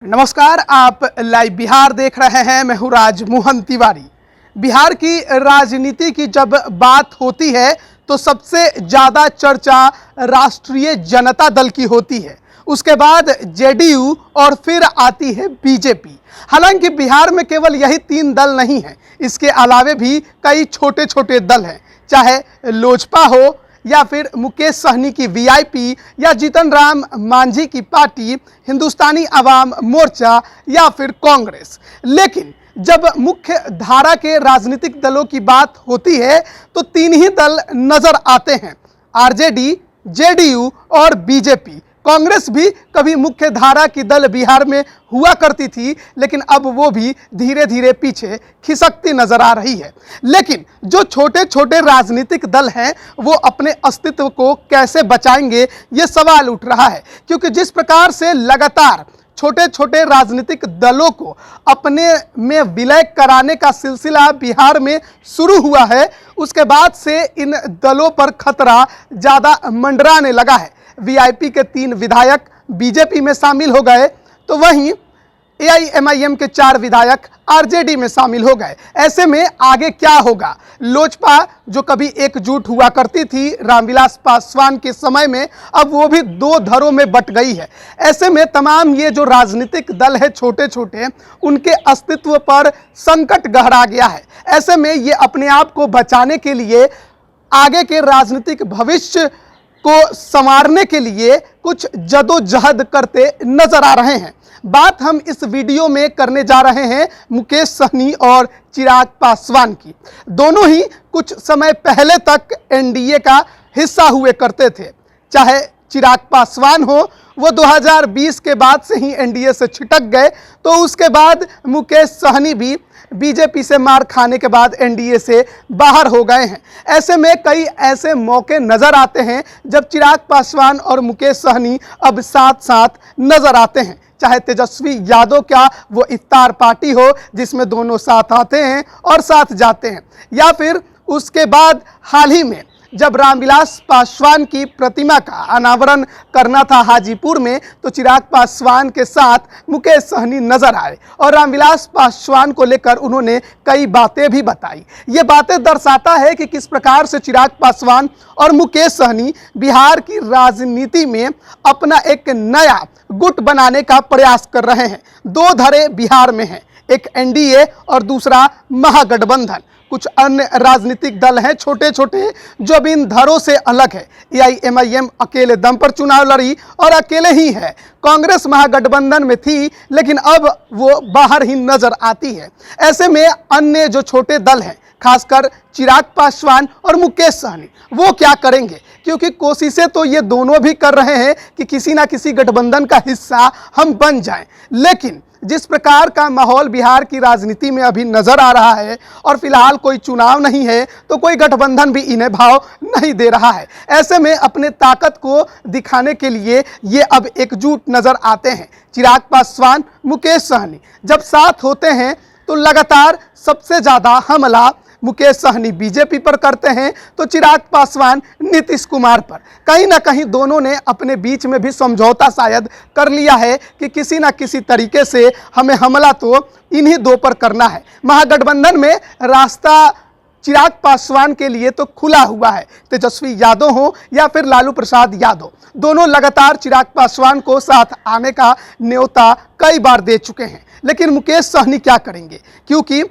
नमस्कार, आप लाइव बिहार देख रहे हैं। मैं हूं राजमोहन तिवारी। बिहार की राजनीति की जब बात होती है तो सबसे ज़्यादा चर्चा राष्ट्रीय जनता दल की होती है, उसके बाद जेडीयू और फिर आती है बीजेपी। हालांकि बिहार में केवल यही तीन दल नहीं हैं, इसके अलावे भी कई छोटे छोटे दल हैं, चाहे लोजपा हो या फिर मुकेश सहनी की वीआईपी या जीतन राम मांझी की पार्टी हिंदुस्तानी आवाम मोर्चा या फिर कांग्रेस। लेकिन जब मुख्य धारा के राजनीतिक दलों की बात होती है तो तीन ही दल नजर आते हैं, आरजेडी, जेडीयू और बीजेपी। कांग्रेस भी कभी मुख्य धारा की दल बिहार में हुआ करती थी, लेकिन अब वो भी धीरे धीरे पीछे खिसकती नजर आ रही है। लेकिन जो छोटे छोटे राजनीतिक दल हैं वो अपने अस्तित्व को कैसे बचाएंगे, ये सवाल उठ रहा है। क्योंकि जिस प्रकार से लगातार छोटे छोटे राजनीतिक दलों को अपने में विलय कराने का सिलसिला बिहार में शुरू हुआ है, उसके बाद से इन दलों पर खतरा ज़्यादा मंडराने लगा है। वीआईपी के 3 विधायक बीजेपी में शामिल हो गए, तो वहीं एआईएमआईएम के 4 विधायक आरजेडी में शामिल हो गए। ऐसे में आगे क्या होगा? लोजपा जो कभी एकजुट हुआ करती थी रामविलास पासवान के समय में, अब वो भी 2 धड़ों में बट गई है। ऐसे में तमाम ये जो राजनीतिक दल है छोटे छोटे, उनके अस्तित्व पर संकट गहरा गया है। ऐसे में ये अपने आप को बचाने के लिए, आगे के राजनीतिक भविष्य को संवारने के लिए कुछ जदोजहद करते नजर आ रहे हैं। बात हम इस वीडियो में करने जा रहे हैं मुकेश सहनी और चिराग पासवान की। दोनों ही कुछ समय पहले तक एनडीए का हिस्सा हुए करते थे। चाहे चिराग पासवान हो, वो 2020 के बाद से ही एनडीए से छिटक गए, तो उसके बाद मुकेश सहनी भी बीजेपी से मार खाने के बाद एनडीए से बाहर हो गए हैं। ऐसे में कई ऐसे मौके नजर आते हैं जब चिराग पासवान और मुकेश सहनी अब साथ साथ नजर आते हैं। चाहे तेजस्वी यादव क्या वो इफ्तार पार्टी हो जिसमें दोनों साथ आते हैं और साथ जाते हैं, या फिर उसके बाद हाल ही में जब रामविलास पासवान की प्रतिमा का अनावरण करना था हाजीपुर में, तो चिराग पासवान के साथ मुकेश सहनी नजर आए और रामविलास पासवान को लेकर उन्होंने कई बातें भी बताई। ये बातें दर्शाता है कि किस प्रकार से चिराग पासवान और मुकेश सहनी बिहार की राजनीति में अपना एक नया गुट बनाने का प्रयास कर रहे हैं। 2 धड़े बिहार में हैं, एक एनडीए और दूसरा महागठबंधन। कुछ अन्य राजनीतिक दल हैं छोटे छोटे जो अब इन धड़ों से अलग है। एआईएमआईएम अकेले दम पर चुनाव लड़ी और अकेले ही है। कांग्रेस महागठबंधन में थी लेकिन अब वो बाहर ही नजर आती है। ऐसे में अन्य जो छोटे दल हैं, खासकर चिराग पासवान और मुकेश सहनी, वो क्या करेंगे? क्योंकि कोशिशें तो ये दोनों भी कर रहे हैं कि किसी ना किसी गठबंधन का हिस्सा हम बन जाएं। लेकिन जिस प्रकार का माहौल बिहार की राजनीति में अभी नजर आ रहा है और फिलहाल कोई चुनाव नहीं है, तो कोई गठबंधन भी इन्हें भाव नहीं दे रहा है। ऐसे में अपने ताकत को दिखाने के लिए ये अब एकजुट नजर आते हैं। चिराग पासवान, मुकेश सहनी जब साथ होते हैं तो लगातार सबसे ज़्यादा हमला मुकेश सहनी बीजेपी पर करते हैं, तो चिराग पासवान नीतीश कुमार पर। कहीं ना कहीं दोनों ने अपने बीच में भी समझौता शायद कर लिया है कि किसी ना किसी तरीके से हमें हमला तो इन्हीं 2 पर करना है। महागठबंधन में रास्ता चिराग पासवान के लिए तो खुला हुआ है। तेजस्वी यादव हो या फिर लालू प्रसाद यादव, दोनों लगातार चिराग पासवान को साथ आने का न्योता कई बार दे चुके हैं। लेकिन मुकेश सहनी क्या करेंगे? क्योंकि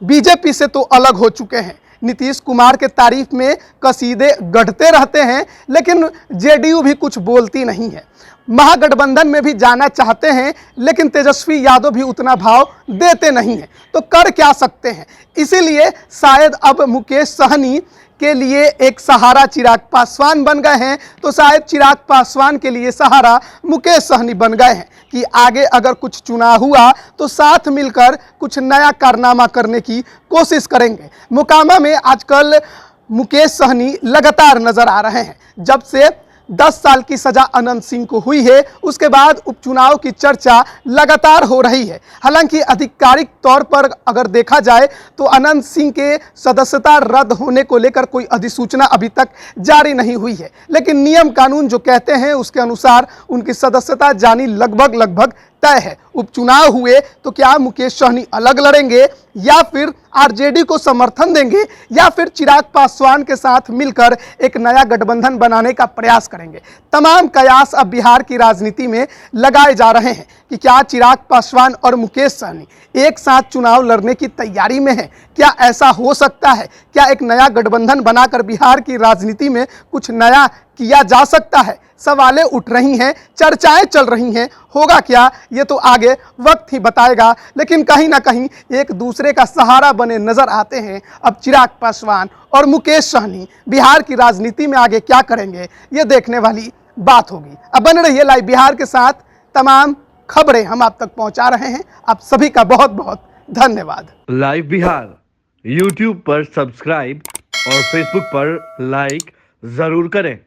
बीजेपी से तो अलग हो चुके हैं। नीतीश कुमार के तारीफ में कसीदे गढ़ते रहते हैं, लेकिन जेडीयू भी कुछ बोलती नहीं है। महागठबंधन में भी जाना चाहते हैं, लेकिन तेजस्वी यादव भी उतना भाव देते नहीं हैं। तो कर क्या सकते हैं? इसीलिए शायद अब मुकेश सहनी के लिए एक सहारा चिराग पासवान बन गए हैं, तो शायद चिराग पासवान के लिए सहारा मुकेश सहनी बन गए हैं कि आगे अगर कुछ चुनाव हुआ तो साथ मिलकर कुछ नया कारनामा करने की कोशिश करेंगे। मोकामा में आजकल मुकेश सहनी लगातार नजर आ रहे हैं। जब से 10 साल की सजा अनंत सिंह को हुई है, उसके बाद उपचुनाव की चर्चा लगातार हो रही है। हालांकि आधिकारिक तौर पर अगर देखा जाए तो अनंत सिंह के सदस्यता रद्द होने को लेकर कोई अधिसूचना अभी तक जारी नहीं हुई है, लेकिन नियम कानून जो कहते हैं उसके अनुसार उनकी सदस्यता जानी लगभग तय है। उपचुनाव हुए तो क्या मुकेश सहनी अलग लड़ेंगे या फिर आरजेडी को समर्थन देंगे या फिर चिराग पासवान के साथ मिलकर एक नया गठबंधन बनाने का प्रयास करेंगे। तमाम कयास अब बिहार की राजनीति में लगाए जा रहे हैं कि क्या चिराग पासवान और मुकेश सहनी एक साथ चुनाव लड़ने की तैयारी में है। क्या ऐसा हो सकता है? क्या एक नया गठबंधन बनाकर बिहार की राजनीति में कुछ नया किया जा सकता है? सवालें उठ रही हैं, चर्चाएं चल रही हैं। होगा क्या, ये तो आगे वक्त ही बताएगा। लेकिन कहीं ना कहीं एक दूसरे का सहारा बने नजर आते हैं अब चिराग पासवान और मुकेश सहनी। बिहार की राजनीति में आगे क्या करेंगे, ये देखने वाली बात होगी। अब बने रहिए लाइव बिहार के साथ। तमाम खबरें हम आप तक पहुंचा रहे हैं। आप सभी का बहुत बहुत धन्यवाद। लाइव बिहार यूट्यूब पर सब्सक्राइब और फेसबुक पर लाइक जरूर करें।